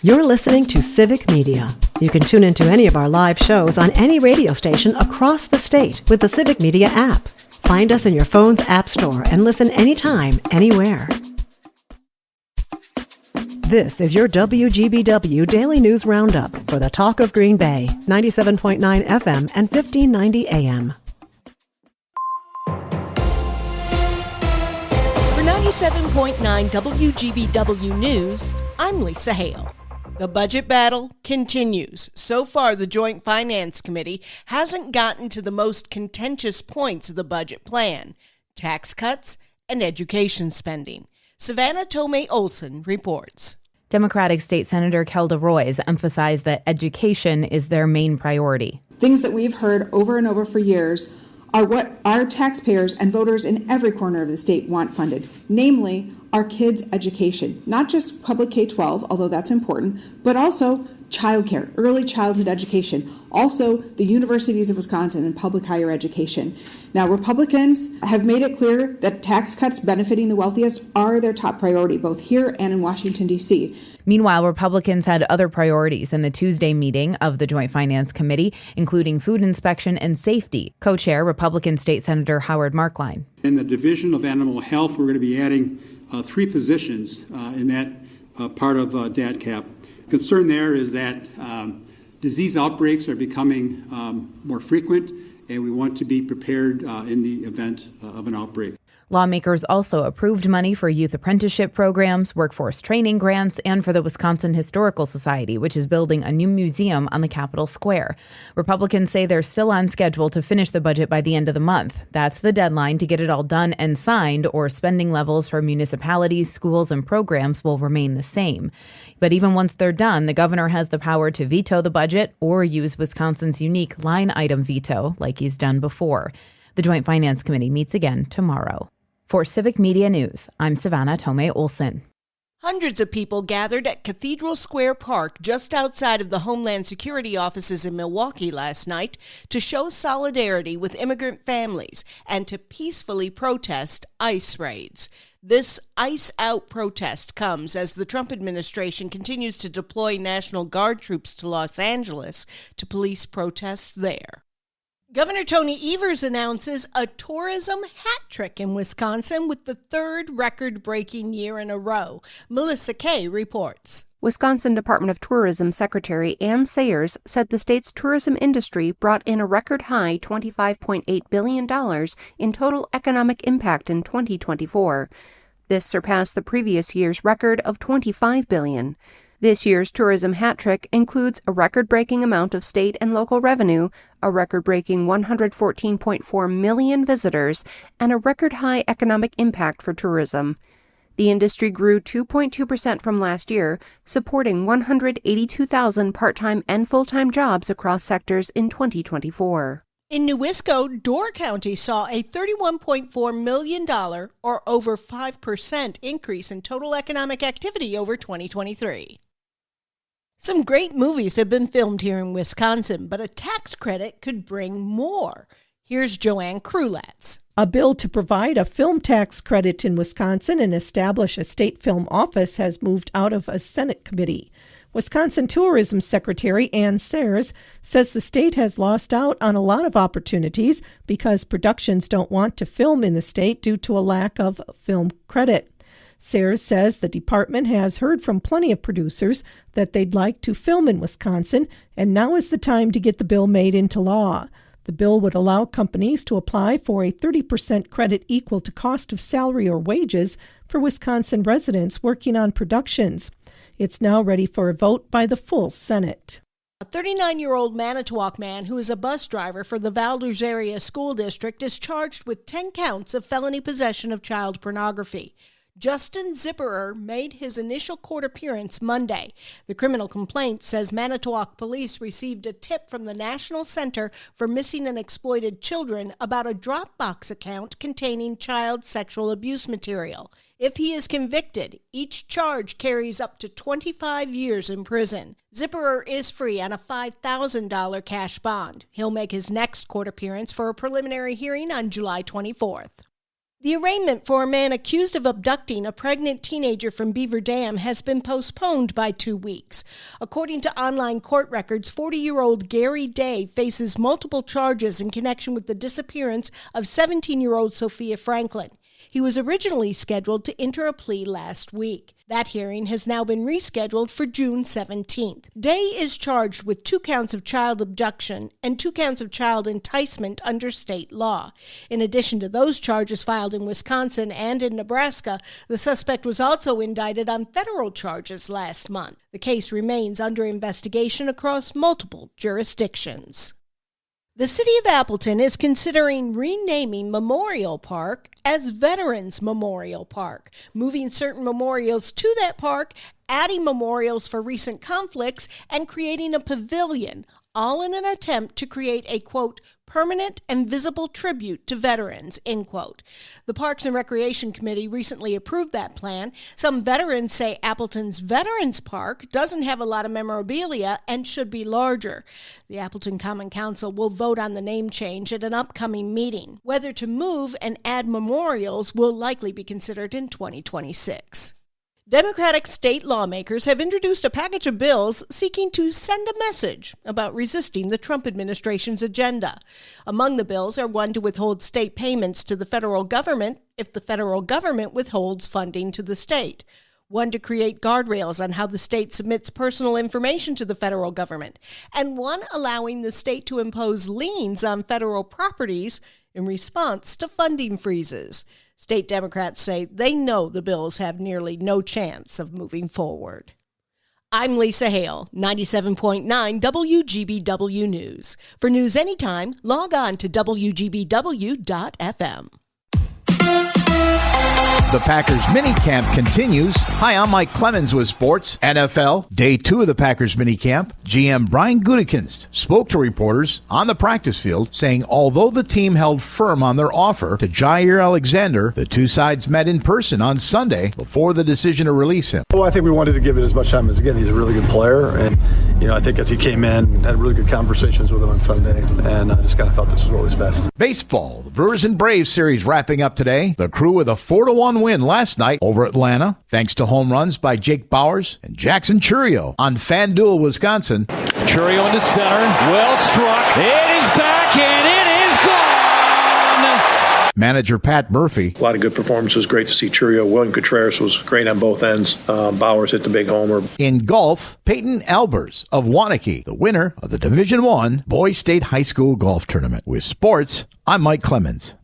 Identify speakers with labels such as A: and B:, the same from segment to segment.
A: You're listening to Civic Media. You can tune into any of our live shows on any radio station across the state with the Civic Media app. Find us in your phone's app store and listen anytime, anywhere. This is your WGBW Daily News Roundup for the Talk of Green Bay, 97.9 FM and 1590 AM.
B: For 97.9 WGBW News, I'm Lisa Hale. The budget battle continues. So far, the Joint Finance Committee hasn't gotten to the most contentious points of the budget plan: tax cuts and education spending. Savannah Tomei-Olson reports.
C: Democratic State Senator Kelda Roys emphasized that education is their main priority.
D: Things that we've heard over and over for years are what our taxpayers and voters in every corner of the state want funded, namely our kids' education, not just public K-12, although that's important, but also childcare, early childhood education, also the universities of Wisconsin and public higher education. Now, Republicans have made it clear that tax cuts benefiting the wealthiest are their top priority, both here and in Washington, D.C.
C: Meanwhile, Republicans had other priorities in the Tuesday meeting of the Joint Finance Committee, including food inspection and safety. Co-chair Republican State Senator Howard Markline.
E: In the Division of Animal Health, we're going to be adding 3 positions in that part of DATCAP. Concern there is that disease outbreaks are becoming more frequent, and we want to be prepared in the event of an outbreak.
C: Lawmakers also approved money for youth apprenticeship programs, workforce training grants, and for the Wisconsin Historical Society, which is building a new museum on the Capitol Square. Republicans say they're still on schedule to finish the budget by the end of the month. That's the deadline to get it all done and signed, or spending levels for municipalities, schools, and programs will remain the same. But even once they're done, the governor has the power to veto the budget or use Wisconsin's unique line item veto, like he's done before. The Joint Finance Committee meets again tomorrow. For Civic Media News, I'm Savannah Tomei-Olson.
B: Hundreds of people gathered at Cathedral Square Park just outside of the Homeland Security offices in Milwaukee last night to show solidarity with immigrant families and to peacefully protest ICE raids. This ICE out protest comes as the Trump administration continues to deploy National Guard troops to Los Angeles to police protests there. Governor Tony Evers announces a tourism hat trick in Wisconsin with the 3rd record-breaking year in a row. Melissa Kay reports.
F: Wisconsin Department of Tourism Secretary Ann Sayers said the state's tourism industry brought in a record-high $25.8 billion in total economic impact in 2024. This surpassed the previous year's record of $25 billion. This year's tourism hat trick includes a record-breaking amount of state and local revenue, a record-breaking 114.4 million visitors, and a record-high economic impact for tourism. The industry grew 2.2% from last year, supporting 182,000 part-time and full-time jobs across sectors in 2024.
B: In New Wisco, Door County saw a $31.4 million, or over 5% increase in total economic activity over 2023. Some great movies have been filmed here in Wisconsin, but a tax credit could bring more. Here's Joanne Krulatz.
G: A bill to provide a film tax credit in Wisconsin and establish a state film office has moved out of a Senate committee. Wisconsin Tourism Secretary Ann Sayers says the state has lost out on a lot of opportunities because productions don't want to film in the state due to a lack of film credit. Sayers says the department has heard from plenty of producers that they'd like to film in Wisconsin, and now is the time to get the bill made into law. The bill would allow companies to apply for a 30% credit equal to cost of salary or wages for Wisconsin residents working on productions. It's now ready for a vote by the full Senate.
B: A 39-year-old Manitowoc man who is a bus driver for the Valders Area School District is charged with 10 counts of felony possession of child pornography. Justin Zipperer made his initial court appearance Monday. The criminal complaint says Manitowoc police received a tip from the National Center for Missing and Exploited Children about a Dropbox account containing child sexual abuse material. If he is convicted, each charge carries up to 25 years in prison. Zipperer is free on a $5,000 cash bond. He'll make his next court appearance for a preliminary hearing on July 24th. The arraignment for a man accused of abducting a pregnant teenager from Beaver Dam has been postponed by 2 weeks. According to online court records, 40-year-old Gary Day faces multiple charges in connection with the disappearance of 17-year-old Sophia Franklin. He was originally scheduled to enter a plea last week. That hearing has now been rescheduled for June 17th. Day is charged with 2 counts of child abduction and 2 counts of child enticement under state law. In addition to those charges filed in Wisconsin and in Nebraska, the suspect was also indicted on federal charges last month. The case remains under investigation across multiple jurisdictions. The city of Appleton is considering renaming Memorial Park as Veterans Memorial Park, moving certain memorials to that park, adding memorials for recent conflicts, and creating a pavilion, all in an attempt to create a, quote, permanent and visible tribute to veterans, end quote. The Parks and Recreation Committee recently approved that plan. Some veterans say Appleton's Veterans Park doesn't have a lot of memorabilia and should be larger. The Appleton Common Council will vote on the name change at an upcoming meeting. Whether to move and add memorials will likely be considered in 2026. Democratic state lawmakers have introduced a package of bills seeking to send a message about resisting the Trump administration's agenda. Among the bills are one to withhold state payments to the federal government if the federal government withholds funding to the state, one to create guardrails on how the state submits personal information to the federal government, and one allowing the state to impose liens on federal properties in response to funding freezes. State Democrats say they know the bills have nearly no chance of moving forward. I'm Lisa Hale, 97.9 WGBW News. For news anytime, log on to WGBW.FM.
H: The Packers minicamp continues. Hi, I'm Mike Clemens with Sports. NFL, day 2 of the Packers minicamp. GM Brian Gutekunst spoke to reporters on the practice field, saying although the team held firm on their offer to Jair Alexander, the two sides met in person on Sunday before the decision to release him.
I: Well, I think we wanted to give it as much time as, again, he's a really good player. And, I think as he came in, had really good conversations with him on Sunday, and I just kind of felt this was what was best.
H: Baseball, the Brewers and Braves series wrapping up today. The Crew with a 4-1 win last night over Atlanta, thanks to home runs by Jake Bowers and Jackson Chourio on FanDuel, Wisconsin.
J: Chourio into center, well struck. It is back and it is gone.
H: Manager Pat Murphy.
K: A lot of good performances. Great to see Chourio. William Contreras was great on both ends. Bowers hit the big homer.
H: In golf, Peyton Albers of Waunakee, the winner of the Division I Boys State High School Golf Tournament. With sports, I'm Mike Clemens.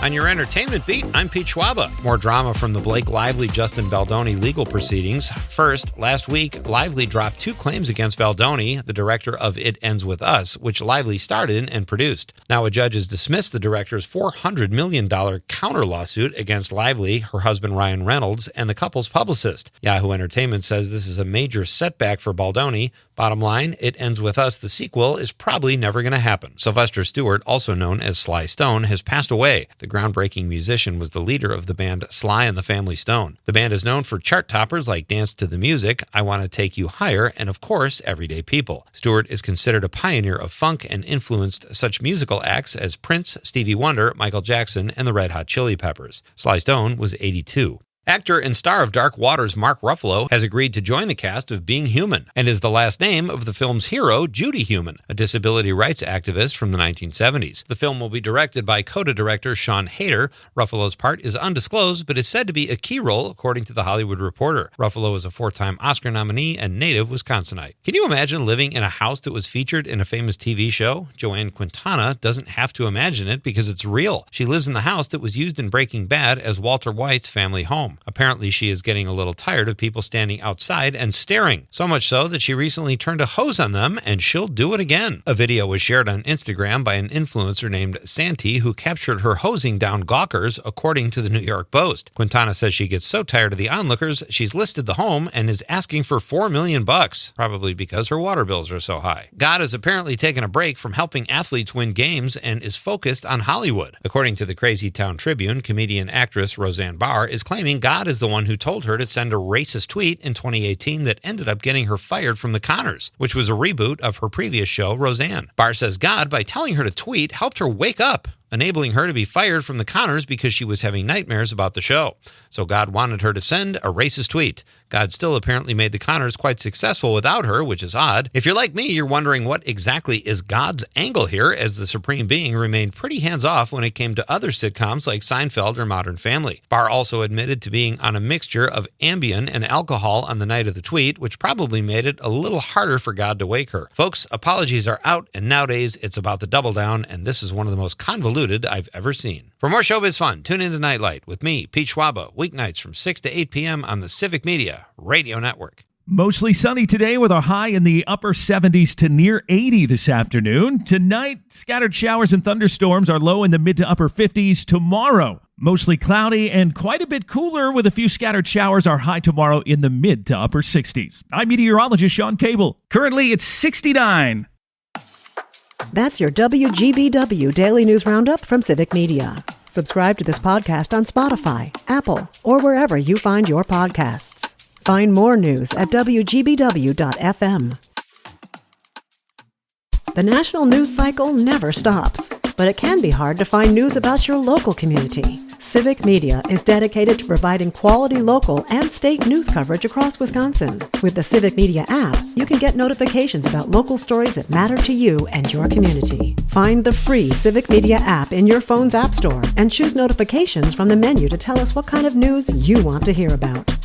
L: On your entertainment beat, I'm Pete Schwaba. More drama from the Blake Lively-Justin Baldoni legal proceedings. First, last week, Lively dropped 2 claims against Baldoni, the director of It Ends With Us, which Lively starred in and produced. Now a judge has dismissed the director's $400 million counter lawsuit against Lively, her husband Ryan Reynolds, and the couple's publicist. Yahoo Entertainment says this is a major setback for Baldoni. Bottom line, It Ends With Us, the sequel, is probably never going to happen. Sylvester Stewart, also known as Sly Stone, has passed away. The groundbreaking musician was the leader of the band Sly and the Family Stone. The band is known for chart toppers like Dance to the Music, I Want to Take You Higher, and of course, Everyday People. Stewart is considered a pioneer of funk and influenced such musical acts as Prince, Stevie Wonder, Michael Jackson, and the Red Hot Chili Peppers. Sly Stone was 82. Actor and star of Dark Waters Mark Ruffalo has agreed to join the cast of Being Human and is the last name of the film's hero, Judy Human, a disability rights activist from the 1970s. The film will be directed by CODA director Sean Hayter. Ruffalo's part is undisclosed, but is said to be a key role, according to The Hollywood Reporter. Ruffalo is a 4-time Oscar nominee and native Wisconsinite. Can you imagine living in a house that was featured in a famous TV show? Joanne Quintana doesn't have to imagine it because it's real. She lives in the house that was used in Breaking Bad as Walter White's family home. Apparently, she is getting a little tired of people standing outside and staring, so much so that she recently turned a hose on them, and she'll do it again. A video was shared on Instagram by an influencer named Santi, who captured her hosing down gawkers, according to the New York Post. Quintana says she gets so tired of the onlookers, she's listed the home and is asking for $4 million, probably because her water bills are so high. God has apparently taken a break from helping athletes win games and is focused on Hollywood. According to the Crazy Town Tribune, comedian-actress Roseanne Barr is claiming God is the one who told her to send a racist tweet in 2018 that ended up getting her fired from The Conners, which was a reboot of her previous show, Roseanne. Barr says God, by telling her to tweet, helped her wake up. enabling her to be fired from the Connors because she was having nightmares about the show. So God wanted her to send a racist tweet. God still apparently made the Connors quite successful without her, which is odd. If you're like me, you're wondering what exactly is God's angle here, as the Supreme Being remained pretty hands-off when it came to other sitcoms like Seinfeld or Modern Family. Barr also admitted to being on a mixture of Ambien and alcohol on the night of the tweet, which probably made it a little harder for God to wake her. Folks, apologies are out, and nowadays it's about the double down, and this is one of the most convoluted I've ever seen. For more showbiz fun, tune into Nightlight with me, Pete Schwaba, weeknights from 6 to 8 p.m. on the Civic Media Radio Network.
M: Mostly sunny today with a high in the upper 70s to near 80 this afternoon. Tonight, scattered showers and thunderstorms are low in the mid to upper 50s. Tomorrow, mostly cloudy and quite a bit cooler with a few scattered showers. Our high tomorrow in the mid to upper 60s. I'm meteorologist Sean Cable. Currently, it's 69.
A: That's your WGBW Daily News Roundup from Civic Media. Subscribe to this podcast on Spotify, Apple, or wherever you find your podcasts. Find more news at WGBW.FM. The national news cycle never stops, but it can be hard to find news about your local community. Civic Media is dedicated to providing quality local and state news coverage across Wisconsin. With the Civic Media app, you can get notifications about local stories that matter to you and your community. Find the free Civic Media app in your phone's app store and choose notifications from the menu to tell us what kind of news you want to hear about.